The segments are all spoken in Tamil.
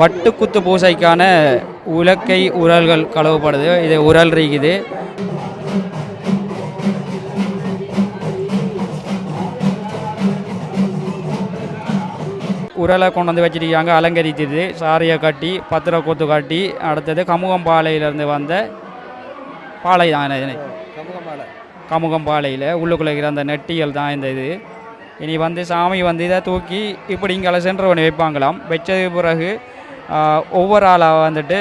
வட்டு குத்து பூசைக்கான உலக்கை உரல்கள் கழுவப்படுது. இது உரல் இருக்குது. உரலை கொண்டு வந்து வச்சிருக்காங்க, அலங்கரித்தது. சாரியை கட்டி பத்திர கொத்து கட்டி, அடுத்தது கமுகம்பாளையிலேருந்து வந்த பாலை தான். கமுகம்பாளையில் உள்ளுக்குள்ளே இருக்கிற அந்த நெட்டியல் தான் இந்த இது. இனி வந்து சாமி வந்து இதை தூக்கி இப்படி இங்கே சென்று ஒன்று வைப்பாங்களாம். வச்சது பிறகு ஒவ்வொரு ஆளாக வந்துட்டு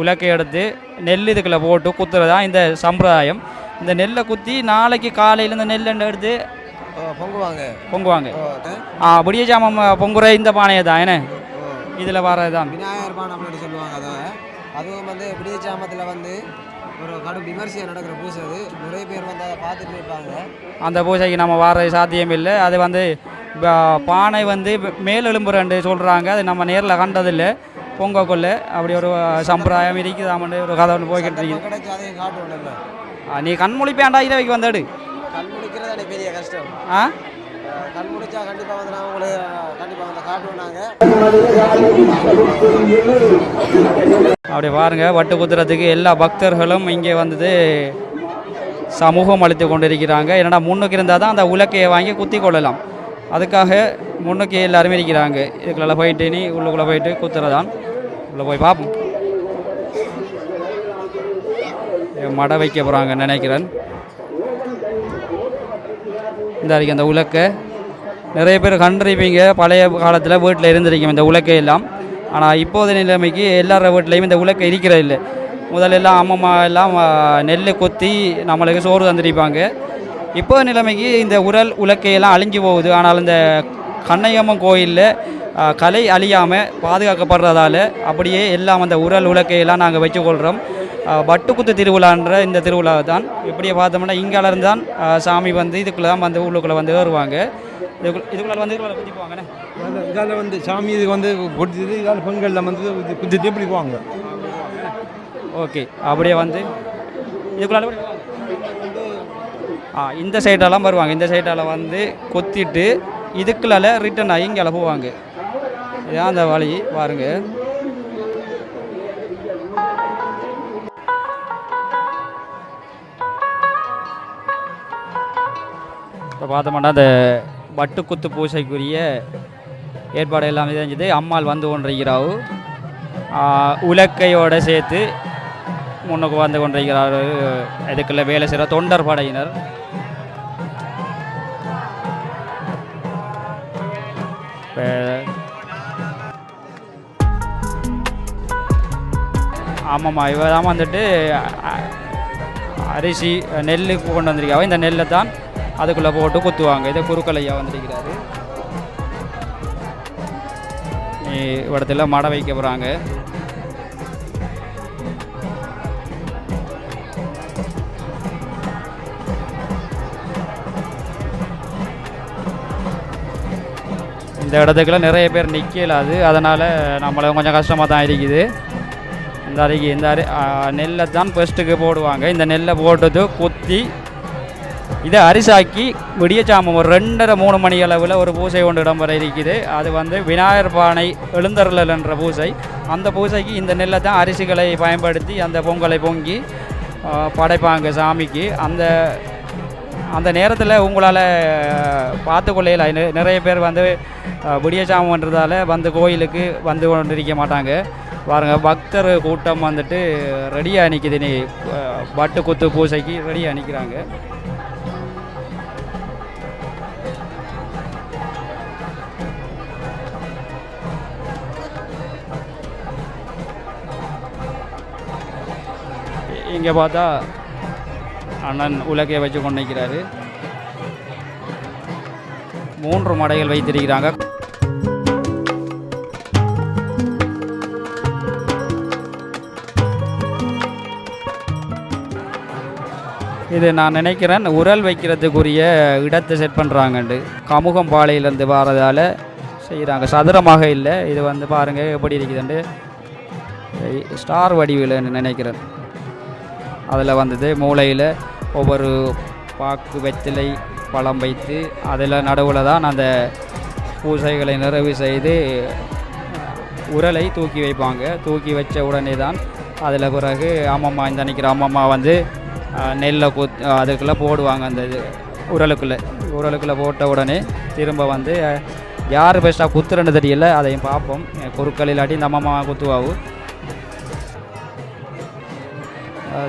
உலக்கை எடுத்து நெல் இதுக்குள்ளே போட்டு குத்துறதா இந்த சம்பிரதாயம். இந்த நெல்லை குத்தி நாளைக்கு காலையில் இந்த நெல் எடுத்து பொங்குவாங்க. விடிய ஜாமம் பொங்குற இந்த பானையை தான் என்ன இதில் வரதான் விநாயகர் பானை அப்படின்னு சொல்லுவாங்க. அதை அதுவும் வந்து விடிய ஜாமத்தில் வந்து ஒரு கடும் விமர்சையாக நடக்கிற பூசை. அது நிறைய பேர் வந்து அதை பார்த்துட்டு இருப்பாங்க. அந்த பூசைக்கு நம்ம வர சாத்தியம் இல்லை. அது வந்து பானை வந்து மேலெலும்புறண்டு சொல்கிறாங்க. அது நம்ம நேரில் கண்டதில்லை. பொங்கக்குள்ள அப்படி ஒரு சம்பிரதாயம் இருக்குதாமண்டு ஒரு கதை ஒன்று போய்கிட்டு இருக்கு. அதையும் காட்டுவோம். நீ கண்மொழிப்பேண்டா இதை வைக்க வந்தாடு. கண்முடிக்கிறது பெரிய கஷ்டம். கண்முடிச்சா கண்டிப்பாக வந்து நான் உங்களுக்கு கண்டிப்பாக வந்து காட்டுவோம். நாங்கள் அப்படி பாருங்கள், வட்டு குத்துறதுக்கு எல்லா பக்தர்களும் இங்கே வந்தது சமூகம் அளித்து கொண்டிருக்கிறாங்க. என்னடா முன்னுக்கு இருந்தால் தான் அந்த உலக்கையை வாங்கி குத்தி கொள்ளலாம். அதுக்காக முன்னுக்கு எல்லாருமே இருக்கிறாங்க. இதுக்குள்ள போயிட்டு நீ உள்ளுக்குள்ளே போயிட்டு குத்துறதான். உள்ளே போய் பார்ப்போம். மடை வைக்க போகிறாங்க நினைக்கிறேன். இந்த அந்த உலக்கை நிறைய பேர் கண்டிருப்பீங்க. பழைய காலத்தில் வீட்டில் இருந்திருக்கீங்க இந்த உலக்கை எல்லாம். ஆனால் இப்போது நிலைமைக்கு எல்லார வீட்லேயும் இந்த உலக்கை இருக்கிறது இல்லை. முதலெல்லாம் அம்மம்மா எல்லாம் நெல் கொத்தி நம்மளுக்கு சோறு தந்துருப்பாங்க. இப்போ நிலைமைக்கு இந்த உலக்கையெல்லாம் அழிஞ்சு போகுது. ஆனால் இந்த கண்ணையம்மன் கோயிலில் கலை அழியாமல் பாதுகாக்கப்படுறதால அப்படியே எல்லாம் அந்த உலக்கையெல்லாம் நாங்கள் வச்சுக்கொள்கிறோம். வட்டுக்குத்து திருவிழான்ற இந்த திருவிழா தான். இப்படியே பார்த்தோம்னா இங்காலேருந்து தான் சாமி வந்து இதுக்குள்ளே தான் வந்து உள்ளுக்குள்ளே வந்து வருவாங்க. இதுக்குள்ள வந்து குத்திக்குவாங்கண்ணே. இதால் வந்து சாமி இதுக்கு வந்து பொடிச்சது இதால் பெண்களில் வந்து குத்திட்டு இப்படி போவாங்க. ஓகே, அப்படியே வந்து இதுக்குள்ள இந்த சைடெல்லாம் வருவாங்க. இந்த சைடால் வந்து கொத்திட்டு இதுக்குள்ள ரிட்டன் ஆகி இங்கே போவாங்க. இதுதான் அந்த வழி பாருங்க. இப்போ பார்த்தோம்னா அந்த வட்டுக்குத்து பூசைக்குரிய ஏற்பாடு எல்லாமே தெரிஞ்சது. அம்மாள் வந்து கொண்டிருக்கிறாவு உலக்கையோடு சேர்த்து முன்னுக்கு வந்து கொண்டிருக்கிறார். இதுக்குள்ள வேலை செய்கிற தொண்டர் படையினர். ஆமாம்மா, இவ தான் வந்துட்டு அரிசி நெல்லுக்கு கொண்டு வந்திருக்காவோ. இந்த நெல்லை தான் அதுக்குள்ளே போட்டு குத்துவாங்க. இதை குறுக்கலையா வந்திருக்கிறாரு. இடத்துல மடை வைக்க போகிறாங்க. இந்த இடத்துக்குலாம் நிறைய பேர் நிற்கலாது. அதனால் நம்மளுக்கு கொஞ்சம் கஷ்டமாக தான் இருக்குது. இந்த நெல்லை தான் ஃபஸ்ட்டுக்கு போடுவாங்க. இந்த நெல்லை போட்டது குத்தி இதை அரிசாக்கி விடிய சாமம் ஒரு 2:30-3 மணி அளவில் ஒரு பூசை கொண்டு இடம்பெற இருக்குது. அது வந்து விநாயகர் பானை எழுந்தருளல் என்ற பூசை. அந்த பூசைக்கு இந்த நெல்லை தான் அரிசிகளை பயன்படுத்தி அந்த பொங்கலை பொங்கி படைப்பாங்க சாமிக்கு. அந்த நேரத்தில் உங்களால் பார்த்து கொள்ளையில நிறைய பேர் வந்து விடிய சாமன்றதால் வந்து கோயிலுக்கு வந்து கொண்டிருக்க மாட்டாங்க. பாருங்கள், பக்தர் கூட்டம் வந்துட்டு ரெடியாக நிற்கிது. நீ வட்டு குத்து பூசைக்கு ரெடியாக நிற்கிறாங்க. இங்கே பார்த்தா அண்ணன் உலக்கையை வச்சு கொண்டு நிற்கிறாரு. 3 மடைகள் வைத்திருக்கிறாங்க. இது நான் நினைக்கிறேன் உரல் வைக்கிறதுக்குரிய இடத்தை செட் பண்ணுறாங்கண்டு. கமுகம்பாளையிலேருந்து வாரதால் செய்கிறாங்க. சதுரமாக இல்லை. இது வந்து பாருங்கள் எப்படி இருக்குதுண்டு. ஸ்டார் வடிவில் நினைக்கிறேன். அதில் வந்தது மூளையில் ஒவ்வொரு பாக்கு வெற்றிலை பழம் வைத்து அதில் நடுவில் தான் அந்த பூசைகளை நிறைவு செய்து உரலை தூக்கி வைப்பாங்க. தூக்கி வச்ச உடனே தான் அதில் பிறகு அம்மம்மா இந்த நிற்கிற அம்மம்மா வந்து நெல்லை அதுக்குள்ளே போடுவாங்க. அந்த இது உரலுக்குள்ளே போட்ட உடனே திரும்ப வந்து யார் பெஸ்ட்டாக குத்துறன்னு தெரியல, அதையும் பார்ப்போம். குறுக்கள் இல்லாட்டி இந்த அம்மம்மா குத்துவாவு.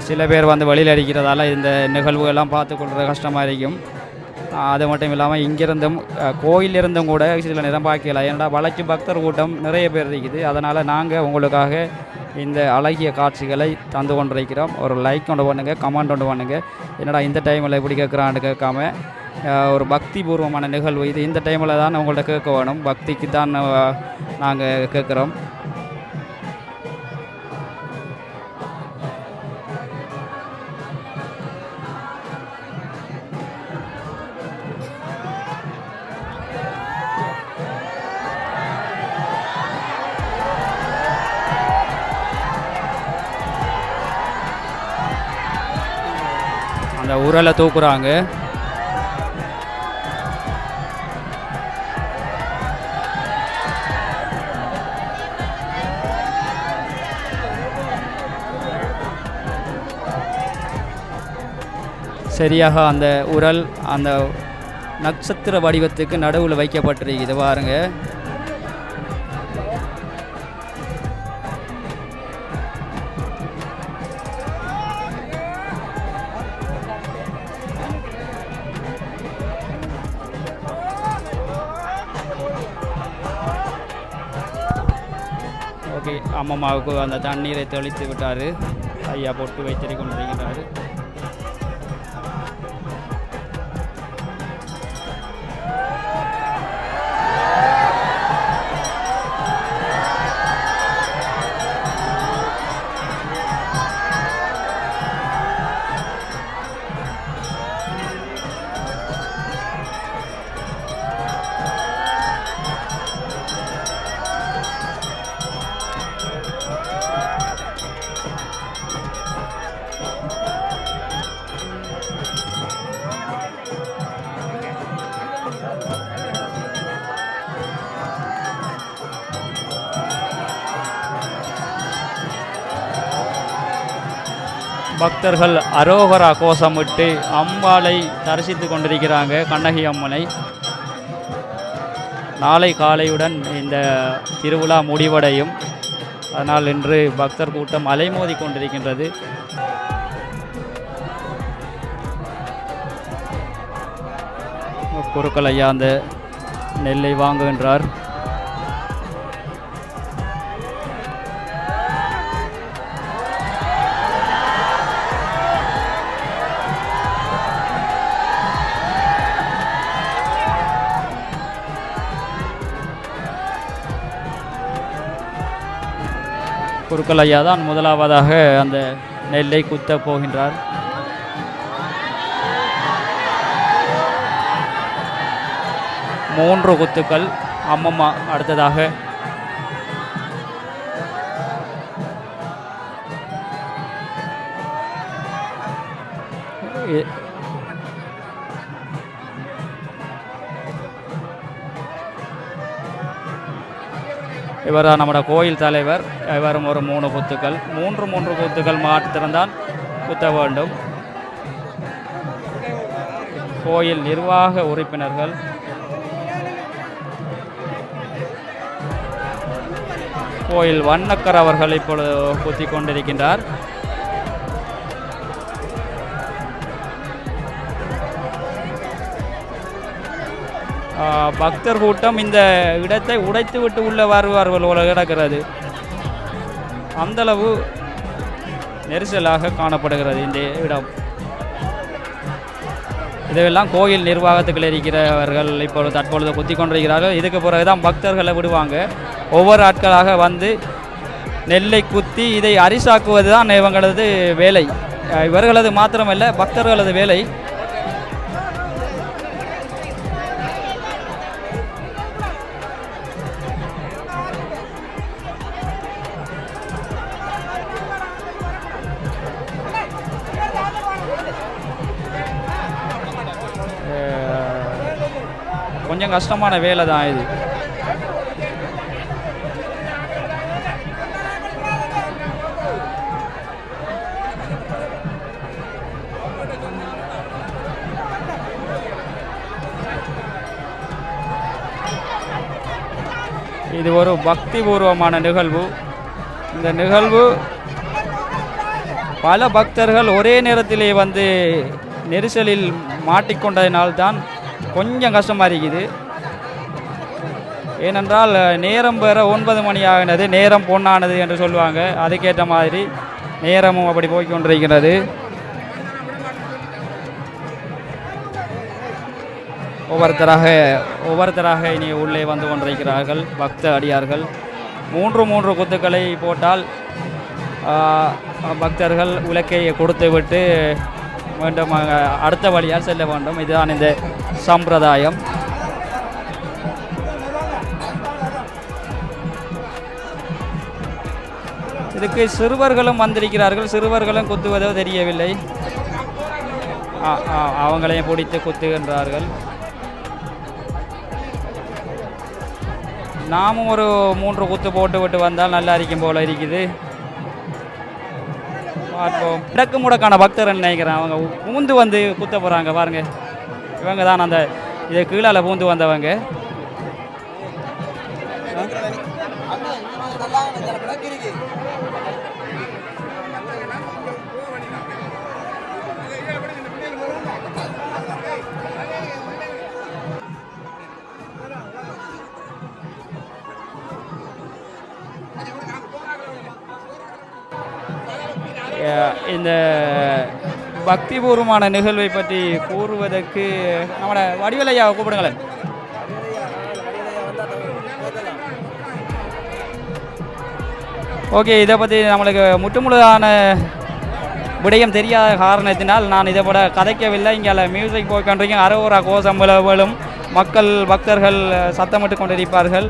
சில பேர் வந்து வழியில் அடிக்கிறதால இந்த நிகழ்வுகள்லாம் பார்த்துக்கொள்கிற கஷ்டமாக இருக்கும். அது மட்டும் இல்லாமல் இங்கிருந்தும் கோயிலிருந்தும் கூட சில நேரம் பார்க்கலாம். ஏன்னா வளைச்சி பக்தர் கூட்டம் நிறைய பேர் இருக்குது. அதனால் நாங்கள் உங்களுக்காக இந்த அழகிய காட்சிகளை தந்து கொண்டிருக்கிறோம். ஒரு லைக் கொண்டு பண்ணுங்கள், கமெண்ட் கொண்டு பண்ணுங்கள். என்னடா இந்த டைமில் எப்படி கேட்குறான்னு கேட்காம ஒரு பக்தி பூர்வமான நிகழ்வு இது. இந்த டைமில் தான் உங்கள்கிட்ட கேட்க வேணும். பக்திக்கு தான் நாங்கள் கேட்குறோம். அந்த உரலை தூக்குறாங்க. சரியாக அந்த உரல் அந்த நட்சத்திர வடிவத்துக்கு நடுவில் வைக்கப்பட்டிருக்குது பாருங்க. ஓகே, அம்மம்மாவுக்கு அந்த தண்ணீரை தெளித்து விட்டார். ஐயா பொட்டு வைத்திரு கொண்டிருக்கிறார். பக்தர்கள் அரோகரா கோஷமிட்டு அம்பாளை தரிசித்து கொண்டிருக்கிறாங்க, கண்ணகி அம்மனை. நாளை காலையுடன் இந்த திருவிழா முடிவடையும். அதனால் இன்று பக்தர் கூட்டம் அலைமோதி கொண்டிருக்கின்றது. குருக்கள் ஐயா அந்த நெல்லை வாங்குகின்றார். குருக்கள் ஐயா தான் முதலாவதாக அந்த நெல்லை குத்த போகின்றார். மூன்று குத்துக்கள். அம்மம்மா அடுத்ததாக இவர் நம்மளோட கோயில் தலைவர். இவரும் ஒரு மூன்று குத்துக்கள் மாற்றிருந்தான் குத்த வேண்டும். கோயில் நிர்வாக உறுப்பினர்கள் கோயில் வண்ணக்கர் அவர்கள் இப்பொழுது குத்தி கொண்டிருக்கின்றார். பக்தர் கூட்டம் இந்த இடத்தை உடைத்து விட்டு உள்ள வருவார்கள் போல கிடக்கிறது. அந்தளவு நெரிசலாக காணப்படுகிறது இந்த இடம். இதெல்லாம் கோயில் நிர்வாகத்துக்குள் இருக்கிறவர்கள் இப்பொழுது தற்பொழுது குத்தி கொண்டிருக்கிறார்கள். இதுக்கு பிறகுதான் பக்தர்களை விடுவாங்க. ஒவ்வொரு ஆட்களாக வந்து நெல்லை குத்தி இதை அரிசாக்குவது தான் இவங்களது வேலை. இவர்களது மாத்திரமல்ல, பக்தர்களது வேலை. கொஞ்சம் கஷ்டமான வேலை தான் இது. இது ஒரு பக்திபூர்வமான நிகழ்வு. இந்த நிகழ்வு பல பக்தர்கள் ஒரே நேரத்திலே வந்து நெரிசலில் மாட்டிக்கொண்டதினால்தான் கொஞ்சம் கஷ்டமாக இருக்குது. ஏனென்றால் நேரம் வேற 9 மணி ஆகினது, நேரம் பொன்னானது என்று சொல்லுவாங்க. அதுக்கேற்ற மாதிரி நேரமும் அப்படி போய்கொண்டிருக்கிறது. ஒவ்வொருத்தராக இனி உள்ளே வந்து கொண்டிருக்கிறார்கள் பக்த அடியார்கள். 3 குத்துக்களை போட்டால் பக்தர்கள் உலக்கை கொடுத்து விட்டு மீண்டும் அடுத்த வழியால் செல்ல வேண்டும். இதுதான் இந்த சம்பிரதாயம். இதுக்கு சிறுவர்களும் வந்திருக்கிறார்கள். சிறுவர்களும் குத்துவதோ தெரியவில்லை. அவங்களையும் பிடித்து குத்துகின்றார்கள். நாமும் ஒரு 3 குத்து போட்டு விட்டு வந்தால் நல்லா இருக்கும் போல இருக்குது. பார்ப்போம். இடக்கு முடக்கான பக்தர் நினைக்கிறேன். அவங்க பூந்து வந்து குத்த போகிறாங்க பாருங்க. இவங்க தான் அந்த இதை கீழால் பூந்து வந்தவங்க. இந்த பக்திபூர்வமான நிகழ்வை பற்றி கூறுவதற்கு நம்மளோட வடிவேலையா கூப்பிடுங்களேன். ஓகே, இதை பற்றி நம்மளுக்கு முற்றுமுழுதான விடயம் தெரியாத காரணத்தினால் நான் இதை கூட கதைக்கவில்லை. இங்கே மியூசிக் போய்கொண்டிருக்கேன். அரோரா கோசம்பலும் மக்கள் பக்தர்கள் சத்தமிட்டு கொண்டிருப்பார்கள்.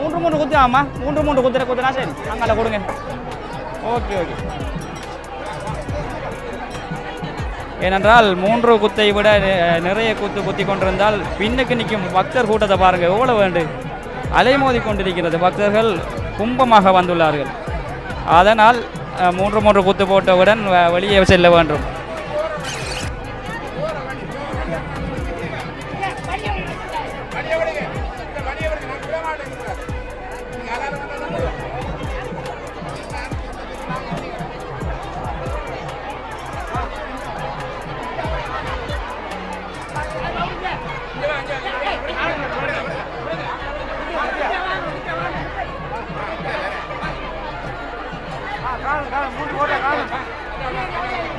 3 குத்து. ஆமாம், 3 குத்துனா சரி, அங்கே கொடுங்க. ஓகே. ஏனென்றால் 3 குத்தை விட நிறைய குத்தி கொண்டிருந்தால் பின்னுக்கு நிற்கும் பக்தர் கூட்டத்தை பாருங்கள், எவ்வளோ வேண்டு அலைமோதி கொண்டிருக்கிறது. பக்தர்கள் கும்பமாக வந்துள்ளார்கள். அதனால் 3 குத்து போட்டவுடன் வெளியே செல்ல வேண்டும்.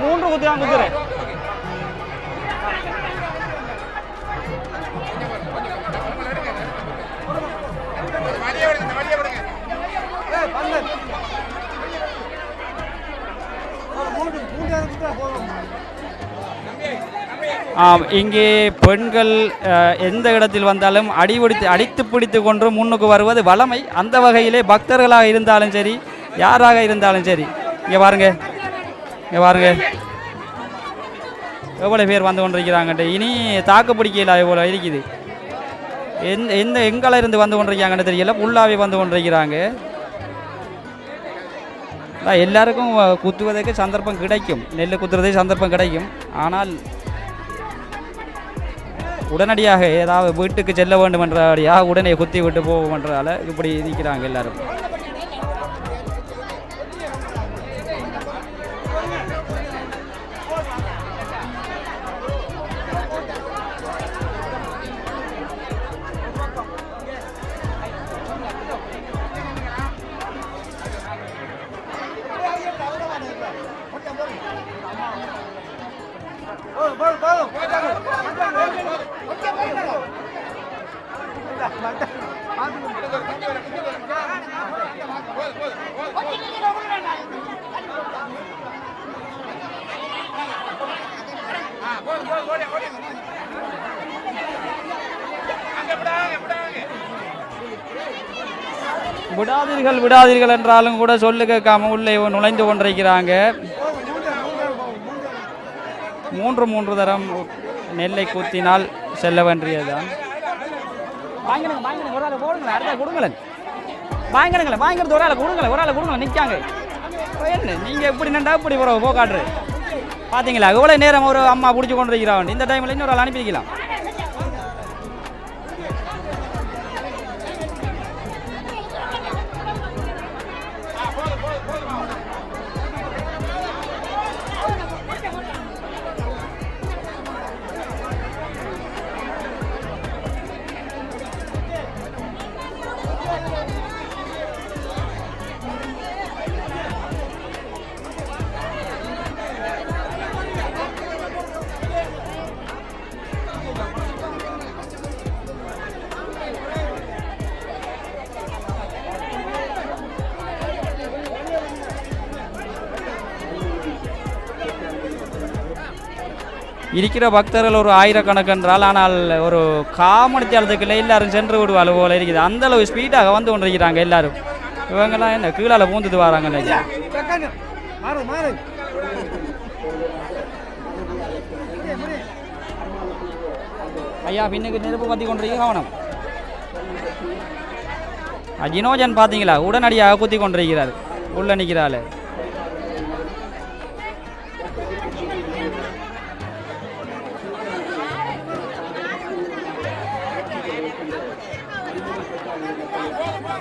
மூன்று குத்து தான் குத்துறேன். இங்கே பெண்கள் எந்த இடத்தில் வந்தாலும் அடித்து பிடித்து கொண்டு முன்னுக்கு வருவது வளமை. அந்த வகையிலே பக்தர்களாக இருந்தாலும் சரி, யாராக இருந்தாலும் சரி, இங்கே பாருங்க எவ்வளோ பேர் வந்து கொண்டிருக்கிறாங்கன்ட்டு. இனி தாக்கு பிடிக்கல எவ்வளோ இருக்குது. எங்களை இருந்து வந்து கொண்டிருக்காங்கன்னு தெரியல, ஃபுல்லாகவே வந்து கொண்டிருக்கிறாங்க. எல்லாருக்கும் குத்துவதற்கு சந்தர்ப்பம் கிடைக்கும், நெல் குத்துறதுக்கு சந்தர்ப்பம் கிடைக்கும். ஆனால் உடனடியாக ஏதாவது வீட்டுக்கு செல்ல வேண்டும் என்றபடியாக உடனே குத்தி விட்டு போகும் என்றால இப்படி இருக்கிறாங்க எல்லாரும். விடாதீர்கள் என்றாலும் கூட சொல்லு கேட்காம உள்ளே நுழைந்து கொண்டிருக்கிறாங்க. 3 தரம் நெல்லை குத்தினால் செல்ல வேண்டியதுதான். நிற்காங்க. என்ன நீங்க எப்படி நின்றா இப்படி போக்காட்டுரு பாத்தீங்களா? எவ்வளவு நேரம் ஒரு அம்மா பிடிச்சி கொண்டிருக்கிறாங்க. இந்த டைம்ல இன்னொரு ஆள் அனுப்பிக்கலாம். இருக்கிற பக்தர்கள் ஒரு ஆயிரக்கணக்கு என்றால், ஆனால் ஒரு காமணித்தியாலத்துக்குள்ள எல்லாரும் சென்று விடுவாள் போல இருக்குது. அந்த அளவு ஸ்பீடாக வந்து கொண்டிருக்கிறாங்க எல்லாரும். இவங்கெல்லாம் என்ன கீழால பூந்துட்டு வராங்க. ஐயா பின்னுக்கு நெருப்பு பற்றி கொண்டிருக்க கவனம். ஜினோஜன் பார்த்தீங்களா, உடனடியாக குத்தி கொண்டிருக்கிறார் உள்ள நிற்கிறாள்.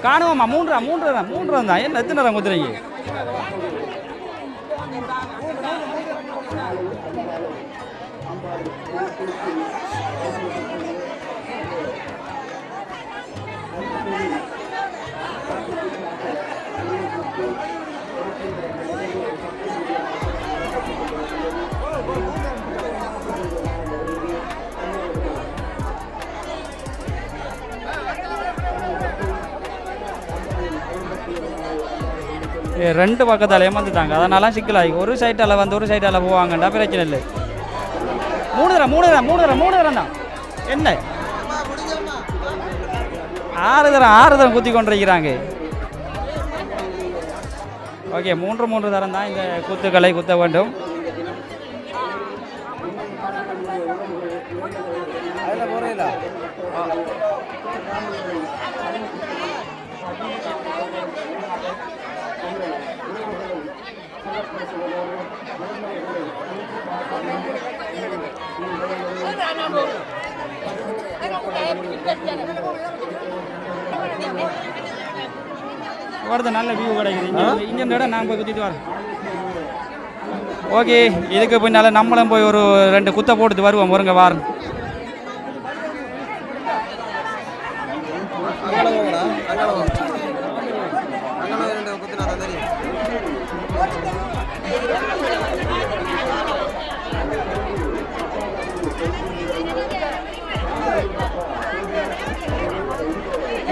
காணுவோம்மா, மூன்று தான். என்ன எத்தனை நேரம் குத்துறீங்க? ரெண்டு பக்கத்தால் ஏமாந்துட்டாங்க. அதனால சிக்கலாகி ஒரு சைட்டால் வந்து ஒரு சைட்டால் போவாங்கண்டா பிரச்சனை இல்லை. மூணு தரம் தான். என்ன 6 தரம் குத்தி கொண்டிருக்கிறாங்க. ஓகே, 3 தரம் தான் இந்த குத்துக்களை குத்த வேண்டும். வருது, நல்ல வியூ கிடைக்குது. இங்கே இடம் நான் போய் குத்திட்டு வரேன். ஓகே, இதுக்கு பின்னால் நம்மளும் போய் ஒரு 2 குத்தை போட்டுட்டு வருவோம். ஒருங்க வாரம்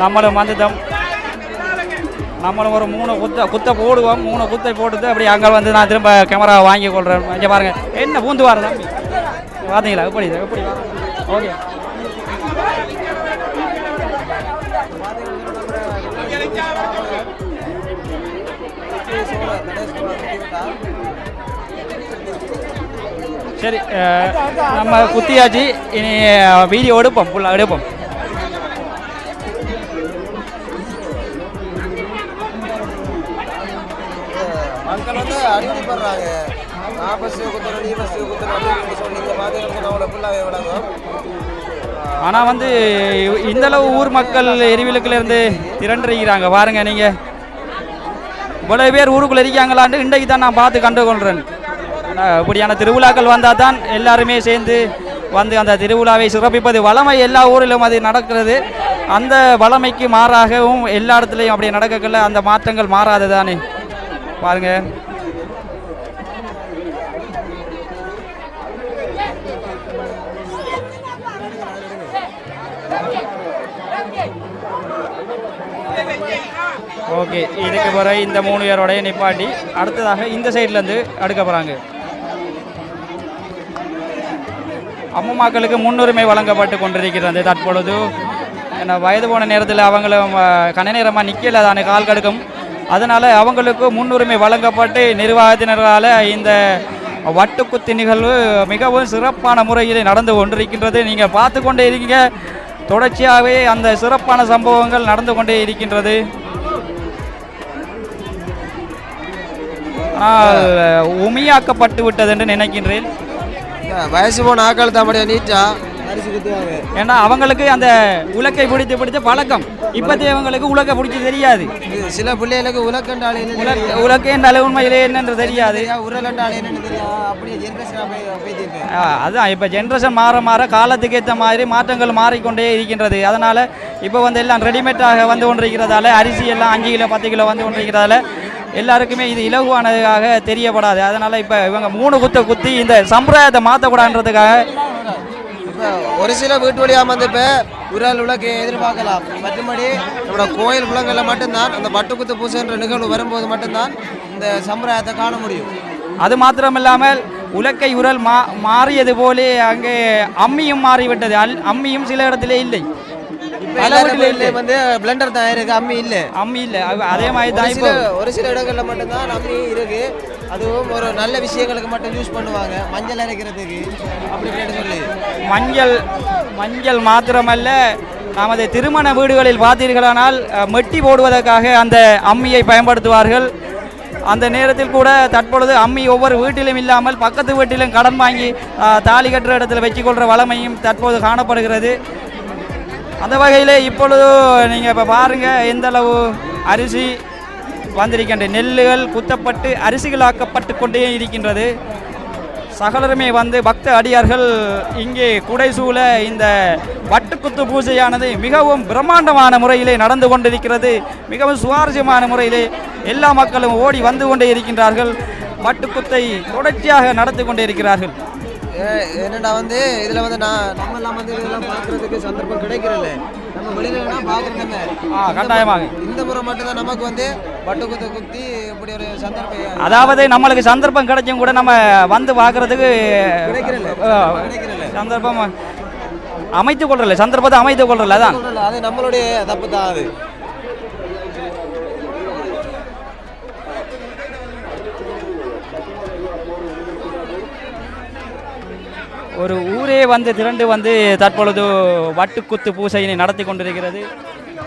நம்மளும் வந்துட்டோம். நம்மளும் ஒரு 3 குத்தை போடுவோம். 3 குத்தை போட்டுட்டு அப்படி அங்கே வந்து நான் திரும்ப கேமரா வாங்கி கொள்கிறேன். இங்கே பாருங்கள், என்ன பூந்து வார தம்பி பார்த்தீங்களா? எப்படி ஓகே. சரி, நம்ம குத்தியாச்சு. இனி வீடியோ எடுப்போம், ஃபுல்லாக எடுப்போம். மக்கள் வந்து அடிக்கப்படுறாங்க. நான் ஃபஸ்ட்டு குத்துறேன், நீ ஃபஸ்ட்டு குத்துறேன் அப்படின்னு சொல்லி பார்த்தீங்கன்னா அவ்வளோ ஃபுல்லாகவே விளங்கும். ஆனால் வந்து இந்தளவு ஊர் மக்கள் எரிவிலுக்குலேருந்து திரண்டுருக்கிறாங்க பாருங்க. நீங்கள் இவ்வளோ பேர் ஊருக்குள்ளே இருக்காங்களான்னு இன்றைக்கு தான் நான் பார்த்து கண்டுகொள்கிறேன். இப்படியான திருவிழாக்கள் வந்தால் தான் எல்லாருமே சேர்ந்து வந்து அந்த திருவிழாவை சிறப்பிப்பது வளமை. எல்லா ஊரிலும் அது நடக்கிறது. அந்த வளமைக்கு மாறாகவும் எல்லா இடத்துலையும் அப்படி நடக்கல. அந்த மாற்றங்கள் மாறாது தானே பாருங்க. ஓகே, இதுக்கு பிறகு இந்த 3 பேரோடைய நிப்பாட்டி அடுத்ததாக இந்த சைட்லேருந்து அடுக்க போகிறாங்க. அம்மாக்களுக்கு முன்னுரிமை வழங்கப்பட்டு கொண்டிருக்கிறது தற்பொழுது. ஏன்னா வயது போன நேரத்தில் அவங்களும் கன நேரமாக நிற்கல தானே, கால் கடுக்கும். அதனால் அவங்களுக்கு முன்னுரிமை வழங்கப்பட்டு நிர்வாகத்தினரால் இந்த வட்டுக்குத்து நிகழ்வு மிகவும் சிறப்பான முறையில் நடந்து கொண்டிருக்கின்றது. நீங்கள் பார்த்து கொண்டே இருக்கீங்க, தொடர்ச்சியாகவே அந்த சிறப்பான சம்பவங்கள் நடந்து கொண்டே இருக்கின்றது. ஆனால் உமியாக்கப்பட்டு விட்டது என்று நினைக்கின்றேன். வயசு போன ஆக்கள் தான் நீட்டா அரிசி குத்துவாங்க. ஏன்னா அவங்களுக்கு அந்த உலக்கை பிடிச்ச பழக்கம். இப்போதைய அவங்களுக்கு உலக்கை பிடிச்சி தெரியாது. சில பிள்ளைகளுக்கு உலக்கண்டாலே உலக்கைன்றாலே உண்மையிலே என்னென்று தெரியாது. உரலண்டாலே என்னென்னு தெரியாது. அப்படியே ஜென்ரேஷன் அதுதான் இப்போ ஜென்ரேஷன் மாற காலத்துக்கு ஏற்ற மாதிரி மாற்றங்கள் மாறிக்கொண்டே இருக்கின்றது. அதனால் இப்போ வந்து எல்லாம் ரெடிமேடாக வந்து கொண்டிருக்கிறதால, அரிசி எல்லாம் 5 கிலோ 10 கிலோ வந்து கொண்டிருக்கிறதால எல்லாருக்குமே இது இலகுவானதாக தெரியப்படாது. அதனால் இப்போ இவங்க 3 குத்தை குத்தி இந்த சம்பிரதாயத்தை மாற்றக்கூடாதுன்றதுக்காக இப்போ ஒரு சில வீட்டு வழியாக வந்து இப்போ உரல் உலகை எதிர்பார்க்கலாம். மற்றபடி நம்மளோட கோயில் குளங்களில் மட்டும்தான் அந்த பட்டுக்குத்து பூசைன்ற நிகழ்வு வரும்போது மட்டும்தான் இந்த சம்பிரதாயத்தை காண முடியும். அது மாத்திரமில்லாமல் உலக்கை உரல் மாறியது போலே அங்கே அம்மியும் மாறிவிட்டது. அம்மியும் சில இடத்திலே இல்லை. பல வீட்டிலே வந்து பிளெண்டர் தான் இருக்கு, அம்மி இல்லை. அம்மி இல்லை. அதே மாதிரி தான் இப்போ ஒரு சில இடங்களில் மட்டும்தான் அம்மி இருக்கு. அதுவும் ஒரு நல்ல விஷயங்களுக்கு மட்டும் யூஸ் பண்ணுவாங்க, மஞ்சள் அரைக்கிறதுக்கு அப்படின்னு சொல்லி. மஞ்சள் மாத்திரமல்ல, நமது திருமண வீடுகளில் பார்த்தீர்களானால் மெட்டி போடுவதற்காக அந்த அம்மியை பயன்படுத்துவார்கள். அந்த நேரத்தில் கூட தற்பொழுது அம்மி ஒவ்வொரு வீட்டிலும் இல்லாமல் பக்கத்து வீட்டிலும் கடன் வாங்கி தாலி கட்டுற இடத்துல வச்சுக்கொள்கிற வளமையும் தற்போது காணப்படுகிறது. அந்த வகையில் இப்பொழுது நீங்கள் இப்போ பாருங்கள் எந்தளவு அரிசி வந்திருக்கின்ற நெல்லுகள் குத்தப்பட்டு அரிசிகளாக்கப்பட்டு கொண்டே இருக்கின்றது. சகலருமே வந்து பக்த அடியார்கள் இங்கே குடைசூழ இந்த வட்டுக்குத்து பூஜையானது மிகவும் பிரம்மாண்டமான முறையிலே நடந்து கொண்டிருக்கிறது. மிகவும் சுவாரஸ்யமான முறையிலே எல்லா மக்களும் ஓடி வந்து கொண்டே இருக்கின்றார்கள். வட்டுக்குத்தை தொடர்ச்சியாக நடத்தி கொண்டே இருக்கிறார்கள். என்னடா வந்து இதில் வந்து நம்மெல்லாம் வந்து இதெல்லாம் பார்க்குறதுக்கு சந்தர்ப்பம் கிடைக்கிறதில்ல. நம்ம வெளியிலனா பார்க்குறோமே. கட்டாயமாக இந்த முறை மட்டும்தான் நமக்கு வந்து வட்டுக்குத்தை குத்தி இப்படி ஒரு சந்தர்ப்பம், அதாவது நம்மளுக்கு சந்தர்ப்பம் கிடைச்சும் கூட நம்ம வந்து பார்க்குறதுக்கு கிடைக்கிறதில்ல. சந்தர்ப்பம் அமைத்துக் கொள்றல, சந்தர்ப்பத்தை அமைத்துக் கொள்றல. அதான் அது நம்மளுடைய தப்பு தான். அது ஒரு ஊரே வந்து திரண்டு வந்து தற்பொழுது வட்டுக்குத்து பூசையினை நடத்தி கொண்டிருக்கிறது.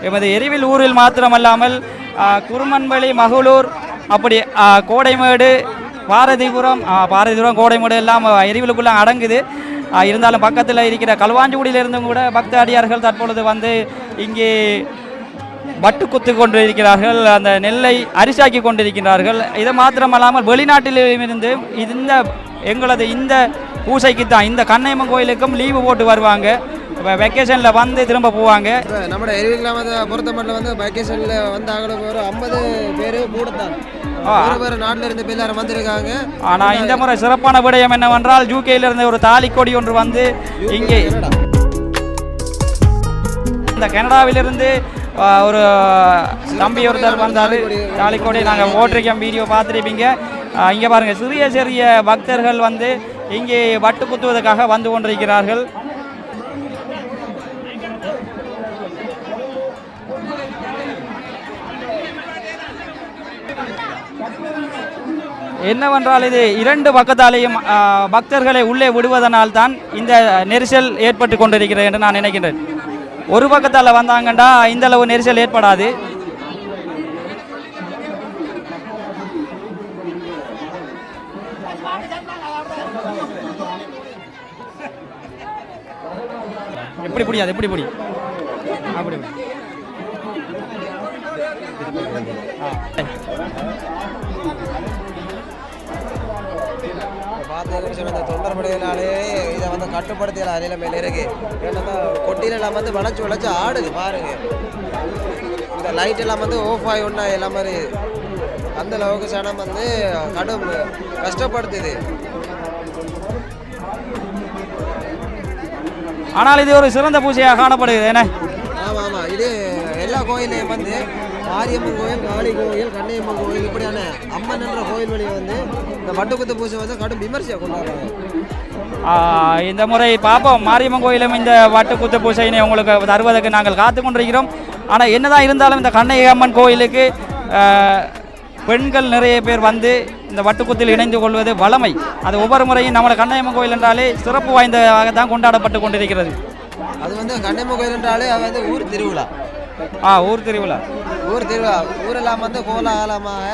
எமது எரிவில் ஊரில் மாத்திரமல்லாமல் குருமன்வெளி, மகளூர், அப்படி கோடைமேடு, பாரதிபுரம் கோடைமேடு எல்லாம் எரிவிலுக்குள்ளே அடங்குது. இருந்தாலும் பக்கத்தில் இருக்கிற களுவாஞ்சிக்குடியிலிருந்தும் கூட பக்த அடியார்கள் தற்பொழுது வந்து இங்கே வட்டுக்குத்து கொண்டிருக்கிறார்கள். அந்த நெல்லை அரிசாக்கி கொண்டிருக்கிறார்கள். இது மாத்திரமல்லாமல் வெளிநாட்டிலிருந்து இந்த எங்களது இந்த பூசைக்கு தான், இந்த கண்ணையம்மன் கோயிலுக்கும் லீவு போட்டு வருவாங்க. வெக்கேஷனில் வந்து திரும்ப போவாங்க. நம்ம எரிவிக்கிழமை பொறுத்த மட்டும் வந்து வெக்கேஷனில் வந்தாங்களும் ஒரு 50 பேர் கூடத்தான் வேறு நாட்டில் இருந்து எல்லாரும் வந்திருக்காங்க. ஆனால் இந்த முறை சிறப்பான விடயம் என்னவென்றால் யூகேயிலிருந்து ஒரு தாலிக்கொடி ஒன்று வந்து இங்கே இந்த கனடாவிலிருந்து ஒரு தம்பி ஒருத்தர் வந்தார். தாலிக்கொடி நாங்கள் ஓட்டிருக்கோம், வீடியோ பார்த்துருப்பீங்க. இங்கே பாருங்கள், சிறிய சிறிய பக்தர்கள் வந்து இங்கே வட்டு குத்துவதற்காக வந்து கொண்டிருக்கிறார்கள். என்னவென்றால் இது 2 பக்கத்தாலேயும் பக்தர்களை உள்ளே விடுவதனால் தான் இந்த நெரிசல் ஏற்பட்டு கொண்டிருக்கிறது என்று நான் நினைக்கின்றேன். ஒரு பக்கத்தால் வந்தாங்கண்டா இந்த அளவு நெரிசல் ஏற்படாது. எப்படி பிடியாது, எப்படி பிடி அப்படி பார்த்து தொண்டர்படையினாலே இதை வந்து கட்டுப்படுத்தல அறையில மேலே இருக்கு. ஏன்னா கொட்டியிலெல்லாம் வந்து வளைச்சு ஆடுது பாருங்க. இந்த லைட் எல்லாம் வந்து ஆஃப் ஆகி ஒன்றா எல்லாம் மாதிரி அந்த அளவுக்கு சனம் வந்து கடும் கஷ்டப்படுத்துது. ஆனால் இது ஒரு சிறந்த பூஜையாக காணப்படுகிறது. என்ன? ஆமாம் ஆமாம், இது எல்லா கோயிலையும் வந்து மாரியம்மன் கோயில், காளி கோயில், கண்ணையம்மன் கோயில், இப்படியான அம்மன் என்ற கோயில் வழியை வந்து இந்த வட்டுக்குத்து பூஜை வந்து கடும் விமர்சையாக கொண்டாடுறாங்க. இந்த முறை பார்ப்போம், மாரியம்மன் கோயிலும் இந்த வட்டுக்குத்து பூஜையினை உங்களுக்கு தருவதற்கு நாங்கள் காத்து கொண்டிருக்கிறோம். ஆனால் என்னதான் இருந்தாலும் இந்த கண்ணையம்மன் கோயிலுக்கு பெண்கள் நிறைய பேர் வந்து இந்த வட்டுக்குத்தில் இணைந்து கொள்வது வளமை. அது ஒவ்வொரு முறையும் நம்மளை கண்ணையம்மன் கோயில் என்றாலே சிறப்பு வாய்ந்ததாக தான் கொண்டாடப்பட்டு கொண்டிருக்கிறது. அது வந்து கண்ணையம்மன் கோயில் என்றாலே அது வந்து ஊர் திருவிழா. ஊர் திருவிழா ஊரெல்லாம் வந்து கோலாகலமாக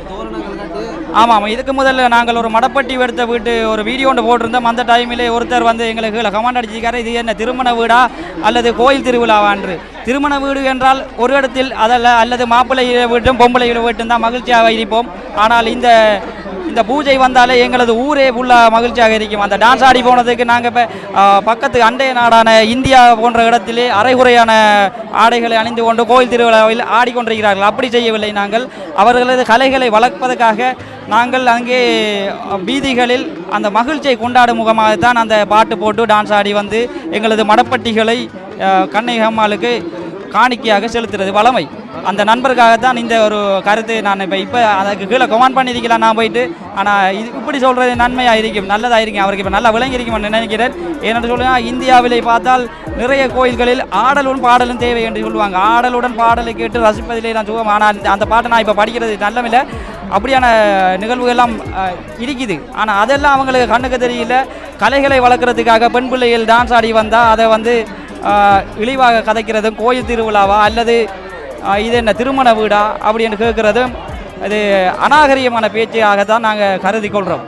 தோரணங்கள் கட்டி. ஆமாம், இதுக்கு முதல்ல நாங்கள் ஒரு மடப்பட்டி எடுத்த வீட்டு ஒரு வீடியோ ஒன்று போட்டிருந்தோம். அந்த டைமிலே ஒருத்தர் வந்து எங்களுக்கு கமெண்ட் அடிச்சிருக்காரு, இது என்ன திருமண வீடா அல்லது கோயில் திருவிழாவான்று. திருமண வீடு என்றால் ஒரு இடத்தில் அதல்ல, அல்லது மாப்பிள்ளை வீட்டும் பொம்பளை வீட்டும் தான் மகிழ்ச்சியாக இருப்போம். ஆனால் இந்த பூஜை வந்தாலே எங்களது ஊரே ஃபுல்லாக மகிழ்ச்சியாக இருக்கும். அந்த டான்ஸ் ஆடி போனதுக்கு நாங்கள் இப்போ பக்கத்து அண்டைய நாடான இந்தியா போன்ற இடத்திலே அரைகுறையான ஆடைகளை அணிந்து கொண்டு கோயில் திருவிழாவில் ஆடிக்கொண்டிருக்கிறார்கள். அப்படி செய்யவில்லை. நாங்கள் அவர்களது கலைகளை வளர்ப்பதற்காக நாங்கள் அங்கே வீதிகளில் அந்த மகிழ்ச்சியை கொண்டாடும் முகமாகத்தான் அந்த பாட்டு போட்டு டான்ஸ் ஆடி வந்து எங்களது மடப்பட்டிகளை கண்ணகி அம்மாளுக்கு காணிக்கையாக செலுத்துறது வளமை. அந்த நண்பருக்காகத்தான் இந்த ஒரு கருத்து நான் இப்போ அதுக்கு கீழே கமெண்ட் பண்ணியிருக்கலாம் நான் போயிட்டு. ஆனால் இது இப்படி சொல்கிறது நன்மையாக இருக்கும், நல்லதாக இருக்கும், அவருக்கு இப்போ நல்லா விளங்கி இருக்கும்னு நினைக்கிறேன். ஏன்னு சொல்லுங்கள், இந்தியாவிலே பார்த்தால் நிறைய கோயில்களில் ஆடலும் பாடலும் தேவை என்று சொல்லுவாங்க. ஆடலுடன் பாடலை கேட்டு ரசிப்பதிலே நான் சுகம். ஆனால் அந்த பாட்டை நான் இப்போ படிக்கிறது நல்லமில்லை. அப்படியான நிகழ்வுகள்லாம் இருக்குது. ஆனால் அதெல்லாம் அவங்களுக்கு கண்ணுக்கு தெரியல. கலைகளை வளர்க்குறதுக்காக பெண் பிள்ளைகள் டான்ஸ் ஆடி வந்தால் அதை வந்து இழிவாக கதைக்கிறதும், கோயில் திருவிழாவா அல்லது இது என்ன திருமண வீடா அப்படின்னு கேட்குறதும் அது அநாகரிகமான பேச்சாகத்தான் நாங்கள் கருதி கொள்கிறோம்.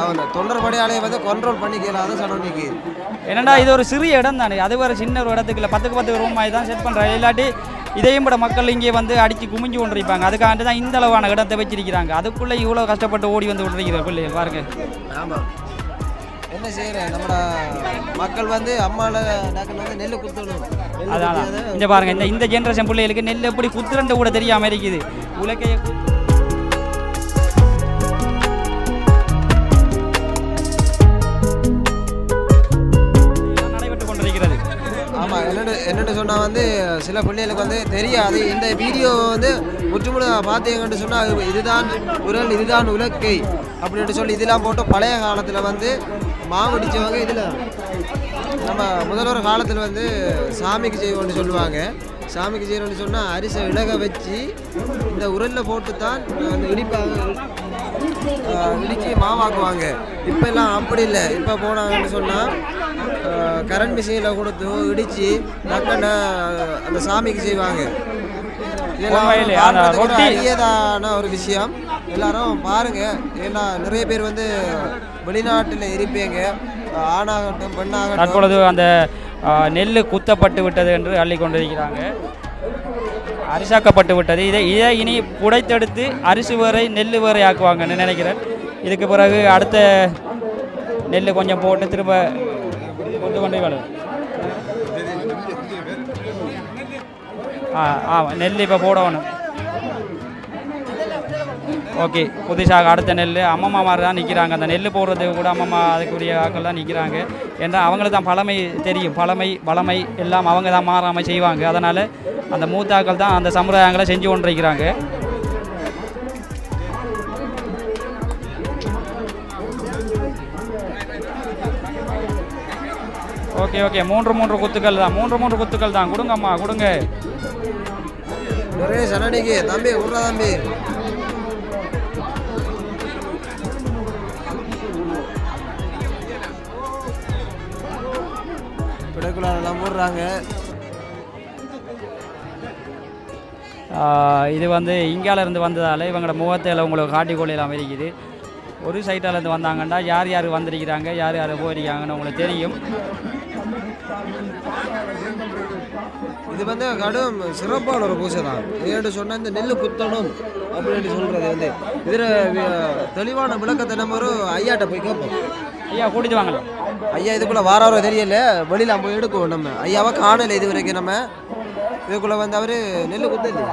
அந்த தொண்டர் படையாளையை வந்து கண்ட்ரோல் பண்ணிக்கலாம். அதை சடனிக்கு என்னடா இது ஒரு சிறிய இடம் தானே, அது ஒரு சின்ன ஒரு இடத்துக்கு இல்லை, 10க்கு 10 ரூம் மாதிரி தான் செட் பண்ணுறாங்க. இல்லாட்டி இதையும் கூட மக்கள் இங்கே வந்து அடித்து குமிஞ்சு கொண்டிருப்பாங்க. அதுக்காண்டி தான் இந்த அளவான இடத்தை வச்சிருக்கிறாங்க. அதுக்குள்ளே இவ்வளோ கஷ்டப்பட்டு ஓடி வந்து கொண்டிருக்கிற பிள்ளைகள் பாருங்க. ஆமாம், என்ன செய்கிறேன், நம்மளோட மக்கள் வந்து அம்மாவில் நாங்கள் வந்து நெல் குத்தணும். அதான் இந்த பாருங்க, இந்த ஜென்ரேஷன் பிள்ளைகளுக்கு நெல் எப்படி குத்துறண்டு கூட தெரியாமல் இருக்குது. உலக்கையை என்னென்னு சொன்னால் வந்து சில பிள்ளைகளுக்கு வந்து தெரியாது. இந்த வீடியோ வந்து முற்றுமுழு பார்த்தீங்கன்னு சொன்னால் இதுதான் உரல், இதுதான் உலக்கை அப்படின்ட்டு சொல்லி இதெல்லாம் போட்டு பழைய காலத்தில் வந்து மாவடிச்சவங்க இதில் நம்ம முதல்வர் காலத்தில் வந்து சாமிக்கு செய்வோன்னு சொல்லுவாங்க. சாமிக்கு செய்யணும்னு சொன்னால் அரிசை விலக வச்சு இந்த உரலில் போட்டு தான் வந்து இடித்து மாவாக்குவாங்க. இப்போல்லாம் அப்படி இல்லை. இப்போ போனாங்கன்னு சொன்னால் கரண்ட் மிஷினில் கொடுத்து இடித்து டக்குன்னு அந்த சாமிக்கு செய்வாங்க. அரியதான ஒரு விஷயம். எல்லாரும் பாருங்க. ஏன்னா நிறைய பேர் வந்து வெளிநாட்டில் இருப்பீங்க, ஆணாகட்டும் பெண்ணாகட்டும். தற்பொழுது அந்த நெல் குத்தப்பட்டு விட்டது என்று அள்ளி கொண்டிருக்கிறாங்க. அரிசாக்கப்பட்டு விட்டது. இதை இனி புடைத்தெடுத்து அரிசி வேறை நெல் வேறை ஆக்குவாங்கன்னு நினைக்கிறேன். இதுக்கு பிறகு அடுத்த நெல் கொஞ்சம் போட்டு திரும்ப கொண்டு கொண்டு வரும். நெல் இப்போ போடணும். ஓகே, புதுசாக அடுத்த நெல் அம்மம்மா மாதிரி தான் நிற்கிறாங்க. அந்த நெல் போடுறதுக்கு கூட அம்மம்மா அதுக்குரிய ஆக்கள் தான் நிற்கிறாங்க. ஏன்னா அவங்களுக்கு தான் பழமை தெரியும். பழமை எல்லாம் அவங்க தான் மாறாமல் செய்வாங்க. அதனால் அந்த மூத்தாக்கள் தான் அந்த சம்பிரதாயங்களை செஞ்சு கொண்டிருக்கிறாங்க. ஓகே ஓகே, மூன்று குத்துக்கள் தான். கொடுங்கம்மா, கொடுங்க. ஒரே சனடிக்கு தம்பி விட்றா தம்பி. பிடைக்குள்ளாரெல்லாம் போடுறாங்க. இது வந்து இந்தியாவிலேருந்து வந்ததால் இவங்களோட முகத்தில் உங்களுக்கு காட்டிக்கொள்ளலாம் இருக்குது. ஒரு சைட்டாலேருந்து வந்தாங்கன்னா யார் யார் வந்திருக்கிறாங்க, யார் யார் போயிருக்காங்கன்னு உங்களுக்கு தெரியும். இது வந்து கடும் சிறப்பான ஒரு பூஜை தான். ஏன்னு சொன்னால் இந்த நெல் குத்தணும் அப்படின்னு சொல்கிறது வந்து இதில் தெளிவான விளக்கத்தை நம்ம ஒரு ஐயாட்ட போய் கேட்போம். ஐயா கூட்டிட்டு வாங்கல. ஐயா இதுக்குள்ளே வாரவரோ தெரியல, வெளியில் போய் எடுக்குவோம். நம்ம ஐயாவை காணலை இது வரைக்கும். நம்ம இதுக்குள்ளே வந்து அவர் நெல் குத்தது.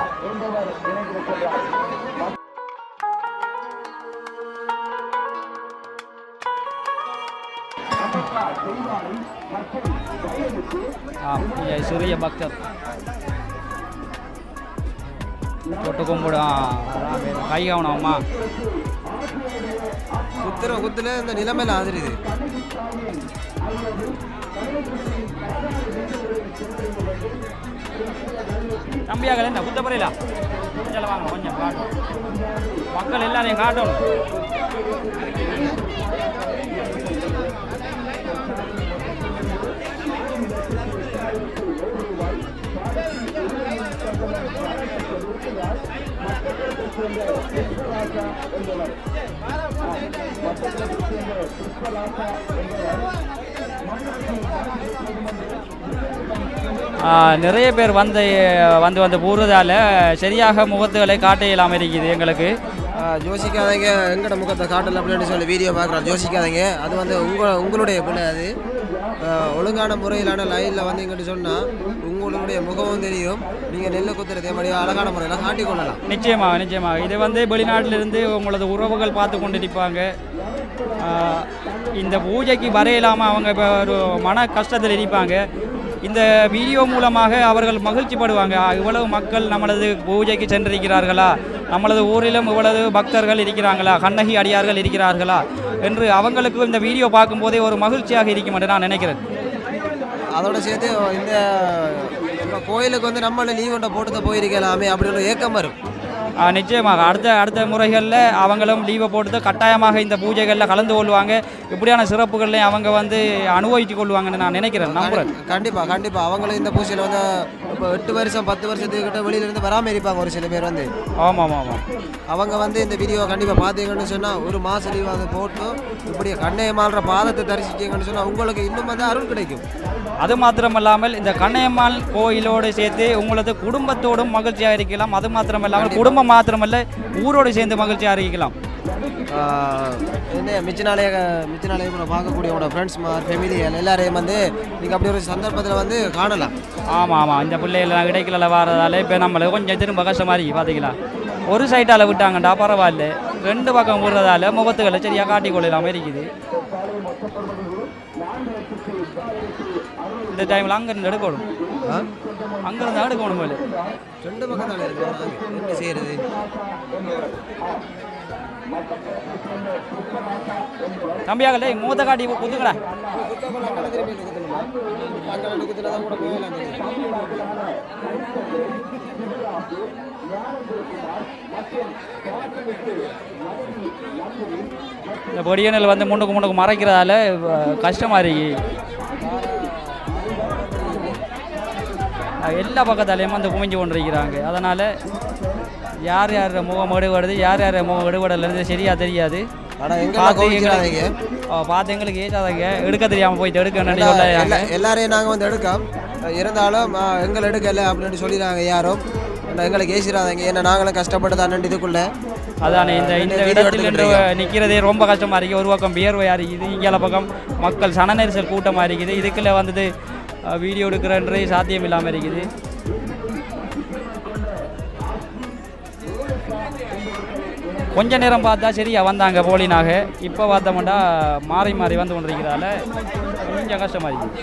சூரிய பக்தர் தொட்டு கும்பிடு. கை கவனம்மா. குத்துல இந்த நிலைமையில ஆதரிது. தம்பியாக என்ன குத்த புரியல. வாங்க கொஞ்சம் காட்டும். மக்கள் எல்லாரையும் காட்டணும். நிறைய பேர் வந்து போகிறதால சரியாக முகத்துகளை காட்ட இல்லாமல் இருக்குது எங்களுக்கு. யோசிக்காதீங்க எங்கட முகத்தை காட்டல அப்படின்னு சொல்லி வீடியோ பார்க்குறோம். யோசிக்காதீங்க, அது வந்து உங்களுடைய பிள்ளை. அது ஒழுங்கான முறையிலான லைனில் வந்து எங்கிட்ட சொன்னால் உங்களுடைய முகமும் தெரியும். நீங்கள் நெல்லை குத்துறதே மாதிரி அழகான முறையில் காட்டிக்கொள்ளலாம். நிச்சயமாக நிச்சயமாக. இது வந்து வெளிநாட்டிலிருந்து உங்களது உறவுகள் பார்த்து கொண்டு இருப்பாங்க. இந்த பூஜைக்கு வரையிலாமல் அவங்க இப்போ ஒரு மன கஷ்டத்தில் இருப்பாங்க. இந்த வீடியோ மூலமாக அவர்கள் மகிழ்ச்சி படுவாங்க. இவ்வளவு மக்கள் நம்மளது பூஜைக்கு சென்றிருக்கிறார்களா, நம்மளது ஊரிலும் இவ்வளவு பக்தர்கள் இருக்கிறாங்களா, கண்ணகி அடியார்கள் இருக்கிறார்களா என்று அவங்களுக்கு இந்த வீடியோ பார்க்கும்போதே ஒரு மகிழ்ச்சியாக இருக்கும் என்று நான் நினைக்கிறேன். அதோட சேர்த்து இந்த கோயிலுக்கு வந்து நம்மள லீவ் ஒன்றை போட்டு போயிருக்கலாமே அப்படின்னு ஏக்கம் வரும். நிச்சயமாக அடுத்த முறைகளில் அவங்களும் லீவை போட்டு கட்டாயமாக இந்த பூஜைகளில் கலந்து கொள்வாங்க. இப்படியான சிறப்புகள்லையும் அவங்க வந்து அனுபவித்து கொள்வாங்கன்னு நான் நினைக்கிறேன், நம்புறேன். கண்டிப்பாக அவங்களும் இந்த பூஜையில் வந்து இப்போ 8 வருஷம் 10 வருஷத்துக்கிட்ட வெளியிலேருந்து வராமல் இருப்பாங்க ஒரு சில பேர் வந்து. ஆமாம். அவங்க வந்து இந்த வீடியோ கண்டிப்பாக பார்த்தீங்கன்னு சொன்னால் ஒரு மாதம் லீவ் அதை போட்டு இப்படி கண்ணையம்மாள்ற பாதத்தை தரிசிச்சிங்கன்னு சொன்னால் உங்களுக்கு இன்னும் வந்து அருள் கிடைக்கும். அது மாத்திரமல்லாமல் இந்த கண்ணையம்மாள் கோயிலோடு சேர்த்து உங்களது குடும்பத்தோடும் மகிழ்ச்சியாக இருக்கலாம். அது மாத்திரமல்லாமல் குடும்பம் மாத்திரமல்ல ஊரோடு சேர்ந்து மகிழ்ச்சியாக இருக்கலாம். என்ன மிச்ச நாளைய கூட பார்க்கக்கூடிய உங்களோட ஃப்ரெண்ட்ஸ் ஃபேமிலி எல்லாரையும் வந்து நீங்கள் அப்படி ஒரு சந்தர்ப்பத்தில் வந்து காணலாம். ஆமாம். இந்த பிள்ளைகள் இடைக்கில வரதால இப்போ நம்மளுக்கு கொஞ்சம் திரும்ப கஷ்டமாக இருக்குது. பார்த்தீங்களா, ஒரு சைட்டால் விட்டாங்கண்டா பரவாயில்ல, 2 பக்கம் விடுறதால முகத்துக்களை சரியாக காட்டிக்கொள்ளலாமல் இருக்குது. இந்த டைமில் அங்கேருந்து எடுக்கணும், அங்கேருந்து எடுக்கணும் போல 2 பக்கம் தானே இருக்கு. என்ன செய்யறது? தம்பியாகல மூத்த காட்டி குத்துக்கடா. இந்த பொடியனல் வந்து முன்னுக்கு மறைக்கிறதால கஷ்டமா இருக்கு. எல்லா பக்கத்தாலையும் வந்து குமிஞ்சு கொண்டிருக்கிறாங்க. அதனால் யார் முகம் எடுபடுது, யார் முகம் எடுபடலைன்னு சரியாக தெரியாது. பார்த்து எங்களுக்கு ஏற்றாதங்க எடுக்க தெரியாமல் போயிட்டு எடுக்கணும்னு சொல்ல எல்லாரையும் நாங்கள் வந்து எடுக்க இருந்தாலும் எங்களை எடுக்கலை அப்படின்னு சொல்லிடுறாங்க. யாரும் எங்களுக்கு ஏசிடாதீங்க, ஏன்னா நாங்களும் கஷ்டப்பட்டு தான் இதுக்குள்ள. அதானே இந்த இடத்துல நிற்கிறதே ரொம்ப கஷ்டமாக இருக்குது. ஒரு பக்கம் வியர்வையாக இருக்குது, இங்கே பக்கம் மக்கள் சன நெரிசல் கூட்டமாக இருக்குது. இதுக்குள்ளே வந்துட்டு வீடியோ எடுக்கிறன்றது சாத்தியம் இல்லாமல் இருக்குது. கொஞ்ச நேரம் பார்த்தா சரியா வந்தாங்க போலினாக. இப்போ பார்த்தோம்னா மாறி வந்து கொண்டிருக்கிறதால கொஞ்சம் கஷ்டமாக இருக்குது.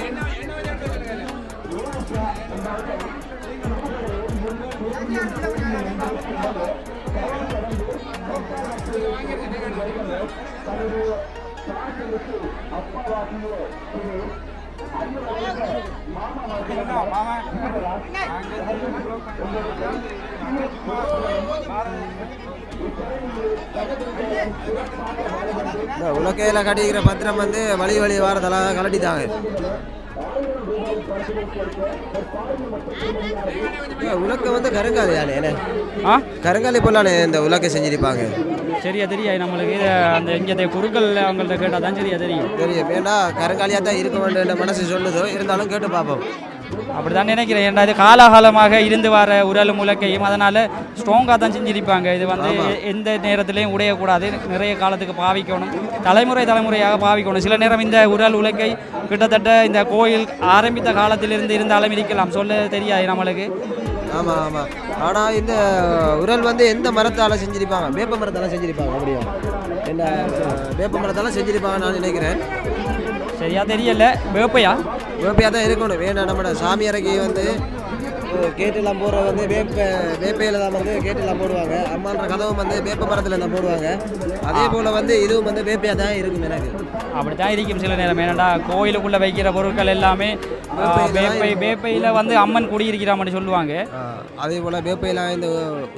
உலக்கையில் கட்டிக்கிற பத்திரம் வந்து வழி வாரதெல்லாம் கலட்டிட்டாங்க. உலக்க வந்து கருங்காலி தானே, என்ன கருங்காலி போலானே இந்த உலக்கை செஞ்சிருப்பாங்க. சரியா தெரியாது நம்மளுக்கு. அந்த இங்கே குறுக்கள் அவங்கள்ட்ட கேட்டால் தான் சரியா தெரியும். ஏன்னா கருங்காலியாக தான் இருக்க வேண்டும் மனசு சொல்லுதோ, இருந்தாலும் கேட்டு பார்ப்போம். அப்படி தான் நினைக்கிறேன். ஏன்னா இது காலாகாலமாக இருந்து வர உரல் முலக்கையும் அதனால் ஸ்ட்ராங்காக தான் செஞ்சிருப்பாங்க. இது வந்து எந்த நேரத்துலையும் உடையக்கூடாது, நிறைய காலத்துக்கு பாவிக்கணும், தலைமுறையாக பாவிக்கணும். சில நேரம் இந்த உரல் உலக்கை கிட்டத்தட்ட இந்த கோயில் ஆரம்பித்த காலத்திலிருந்து இருந்தாலும் இருக்கலாம், சொல்ல தெரியாது நம்மளுக்கு. ஆமாம். ஆனால் இந்த உரல் வந்து எந்த மரத்தால் செஞ்சிருப்பாங்க? வேப்ப மரத்தால் செஞ்சிருப்பாங்க. அப்படியா? என்ன வேப்ப மரத்தால் செஞ்சிருப்பாங்க நான் நினைக்கிறேன். சரியா தெரியல. வேப்பையாக தான் இருக்கணும். வேணா நம்ம சாமியறைக்கு வந்து கேட்டெல்லாம் போடுற வந்து வேப்பையில் தான் வந்து கேட்டெல்லாம் போடுவாங்க. அம்மான்ற கதவும் வந்து வேப்ப மரத்தில் தான் போடுவாங்க. அதே போல் வந்து இதுவும் வந்து வேப்பையாக தான் இருக்கும். எனக்கு அப்படி தான் இருக்கும் சில நேரம். ஏன்னாடா கோயிலுக்குள்ளே வைக்கிற பொருட்கள் எல்லாமே வேப்பையில் வந்து அம்மன் குடியிருக்கிறாமன்னு சொல்லுவாங்க. அதே போல் வேப்பையில் இந்த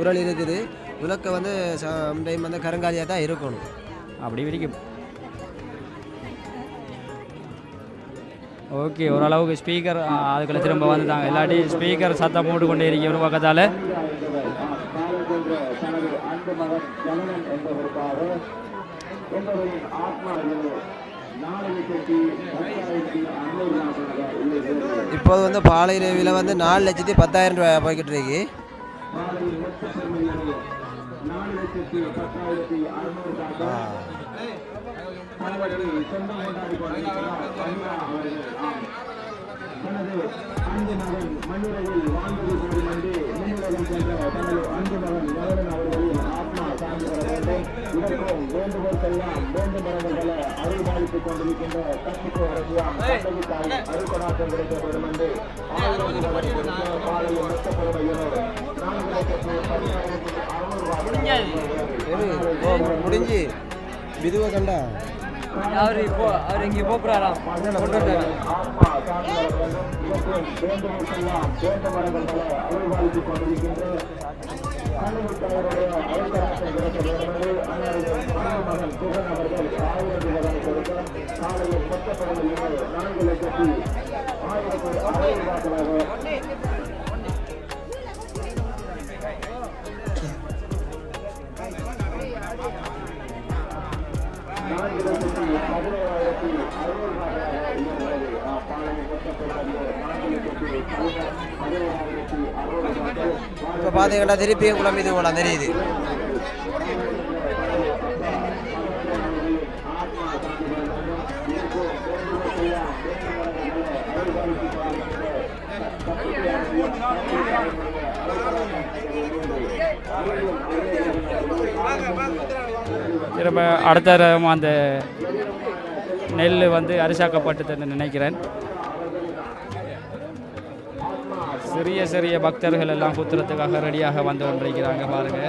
உரல் இருக்குது. உலக்க வந்து டைம் வந்து கருங்காலியாக தான் இருக்கணும். அப்படி இருக்கும். ஓகே, ஓரளவுக்கு ஸ்பீக்கர் அதுக்குள்ள திரும்ப வந்துட்டாங்க. இல்லாட்டி ஸ்பீக்கர் சத்தம் போட்டு கொண்டே இருக்கு ஒரு பக்கத்தால். இப்போது வந்து பாலை விலை வந்து 4,10,000 ரூபாய் போய்கிட்டு இருக்கு. முடிஞ்சு விதுவை கண்டா அவர் இங்கே போகிறாராம் கொண்டு வந்தாங்க. இப்போ பார்த்தீங்கன்னா திருப்பியும் குளம் இது போல தெரியுது. திரும்ப அடுத்த அந்த நெல் வந்து அரிசாக்கப்பட்டதுன்னு நினைக்கிறேன். சிறிய சிறிய பக்தர்கள் எல்லாம் குத்துறதுக்காக ரெடியாக வந்து கொண்டிருக்கிறாங்க பாருங்க.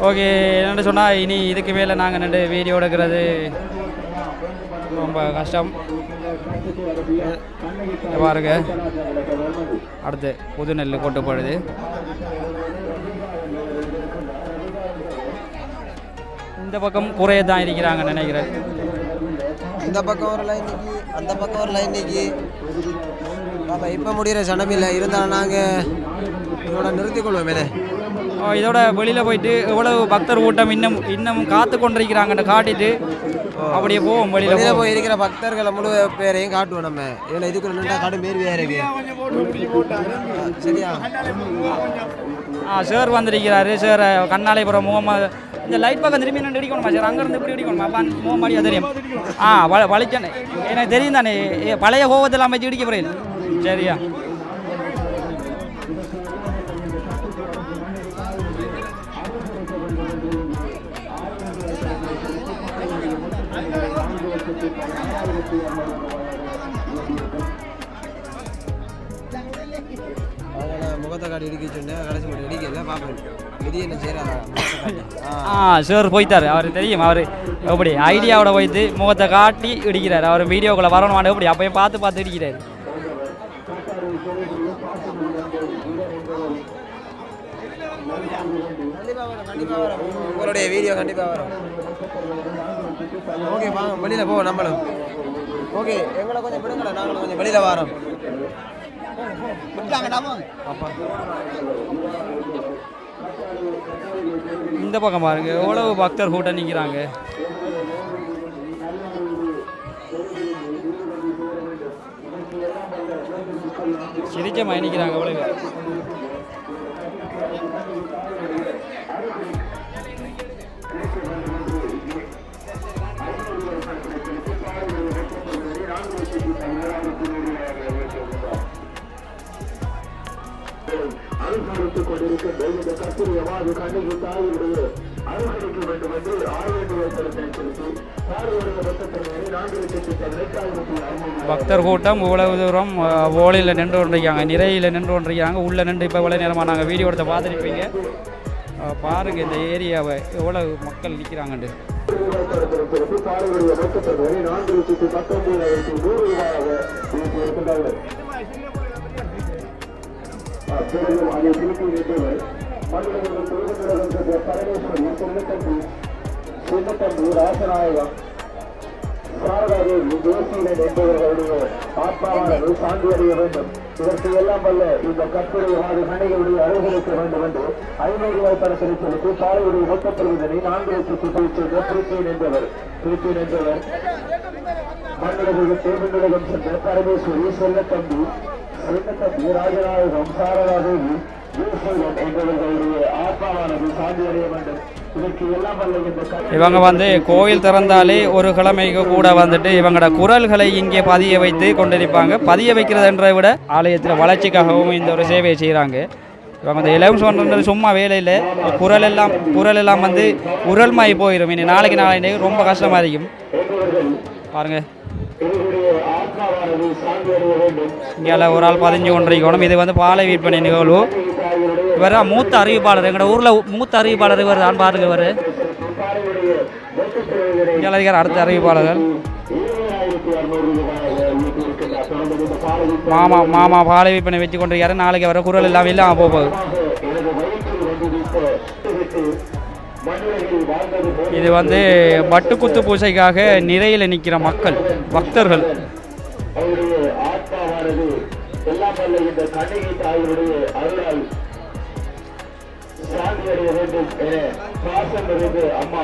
ஓகே, என்னென்னு சொன்னால் இனி இதுக்கு மேலே நாங்கள் ரெண்டு வீடியோ எடுக்கிறது ரொம்ப கஷ்டம். பாருங்க, அடுத்து புது நெல் கொட்டப்படுது. இந்த பக்கம் குறைய தான் இருக்கிறாங்கன்னு நினைக்கிறேன். இந்த பக்கம் ஒரு லைன் நிற்கி, அந்த பக்கம் ஒரு லைன் நிற்கி. பாப்பா இப்போ முடிகிற சனமில்லை, இருந்தாலும் நாங்கள் இதோட நிறுத்திக்கொள்வோம் மேலே. இதோட வெளியில் போயிட்டு எவ்வளவு பக்தர் கூட்டம் இன்னும் காத்து கொண்டிருக்கிறாங்கன்னு காட்டிட்டு அப்படியே போவோம். வெளியில் போய் இருக்கிற பக்தர்களை முழு பேரையும் காட்டுவோம் நம்ம. இதில் இதுக்குள்ள நின்றா காடும் பேர் வேறு இருக்கு. சரியா? சார் வந்திருக்கிறாரு. சார் கண்ணாலைபுரம் முகமது. இந்த லைட் பக்கம் திரும்பி நின்று அடிக்கணுமா சார்? அங்கேருந்து இப்படி அடிக்கணுமா? அப்பா முகமாடியா தெரியும்? வலிச்சனே, எனக்கு தெரியும் தானே. பழைய கோவத்தில் அமைச்சு இடிக்க போகிறேன். சரியா? அவங்கள முகத்தை காட்டி இடிக்க சொன்னேன், கடைசி மட்டும் இடிக்கல பார்ப்பேன். இடி என்ன செய்கிறாரா? சார் போய்த்தார், அவர் தெரியும், அவர் எப்படி ஐடியாவோட போய்த்து முகத்தை காட்டி இடிக்கிறார். அவர் வீடியோக்குள்ளே வரணுமான்னு எப்படி அப்போயும் பார்த்து பார்த்து இடிக்கிறார். கண்டிப்பாக வரும், உங்களுடைய வீடியோ கண்டிப்பாக வரும். ஓகே வாங்க வெளியில் போவோம் நம்மளும். ஓகே எங்களை கொஞ்சம் விடுங்களேன், நாங்களும் கொஞ்சம் வெளியில் வரோம். இந்த பக்கம் பாருங்க எவ்வளவு பக்தர் கூட்டம் நிற்கிறாங்க. சிரிச்சமாக நிற்கிறாங்க எவ்வளவு. பக்தர் கூட்டம் இவ்வளவு தூரம் ஓலையில் நின்று கொண்டிருக்காங்க, நிறையில் நின்று கொண்டிருக்காங்க. உள்ளே நின்று இப்போ இவ்வளோ நேரமாக நாங்கள் வீடியோ எடுத்த பார்த்துருப்பீங்க. பாருங்கள் இந்த ஏரியாவை எவ்வளவு மக்கள் நிற்கிறாங்கண்டு. ஆத்மாவானது சாந்தி அடைய வேண்டும். இதற்கு எல்லாம் வல்ல இந்த கற்புடைய கணிகளுடைய அருகலுக்க வேண்டும் என்று 500 ரூபாய் பணத்தை செலுத்தி சாலையுடைய மொத்தப்படுவதனை 4 லட்சத்துக்கு சென்ற திருப்பேன் என்பவர் மண்ணுலக தேவனுலகம் சென்ற பரமேஸ்வரி செல்லத்தம்பி ராஜநாயகம் சாரதாதேவி என்பவர்களுடைய ஆத்மாவானது சாந்தி அடைய வேண்டும். இவங்க வந்து கோயில் திறந்தாலே ஒரு கிழமைக்கு கூட வந்துட்டு இவங்களோட குரல்களை இங்கே பதிய வைத்து கொண்டிருப்பாங்க. பதிய வைக்கிறதுன்றதை விட ஆலயத்தில் வளர்ச்சிக்காகவும் இந்த ஒரு சேவையை செய்கிறாங்க. இவங்க வந்து எலவன்ஸ் பண்ணுறது சும்மா வேலையில் குரல் எல்லாம் வந்து உரல்மாய் போயிடும். இனி நாளைக்கு ரொம்ப கஷ்டமாக இருக்கும். பாருங்கள் இங்கே ஒரு ஆள் 15 கொண்டிருக்கணும். இது வந்து பாலை விற்பனை நிகழ்வு. இவர் மூத்த அறிவிப்பாளர், எங்களோட ஊரில் மூத்த அறிவிப்பாளர் இவர் தான். பாருங்க இவர் இங்கே அடுத்த அறிவிப்பாளர்கள் மாமா பாலை விற்பனை வச்சு கொண்டிருக்காரு. நாளைக்கு வர குரல் எல்லாம் இல்லாமல் போகுது. இது வந்து பட்டுக்குத்து பூசைக்காக நிறையில் நிற்கிற மக்கள் பக்தர்கள். அம்மா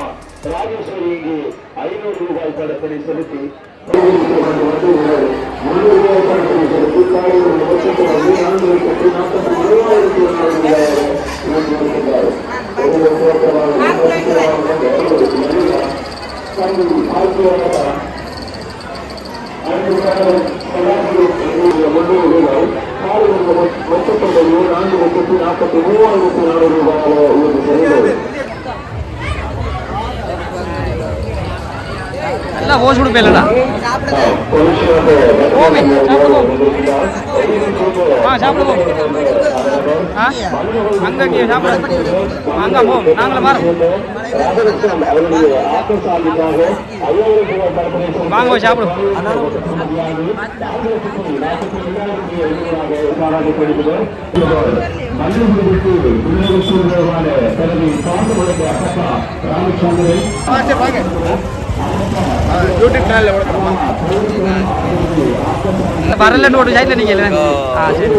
ராஜேஸ்வரி இங்கு 500 ரூபாய் பணத்தை செலுத்தி எல்லாம் ஓசி கொடுப்பேன்லடா. சாப்பிடுவோம் அங்கே சாப்பிட அங்கே போவோம். நாங்களும் வரோம். வாங்க போய் சாப்பிடுவோம். வரலன்னு ஒரு சைட்ல நீங்க சரி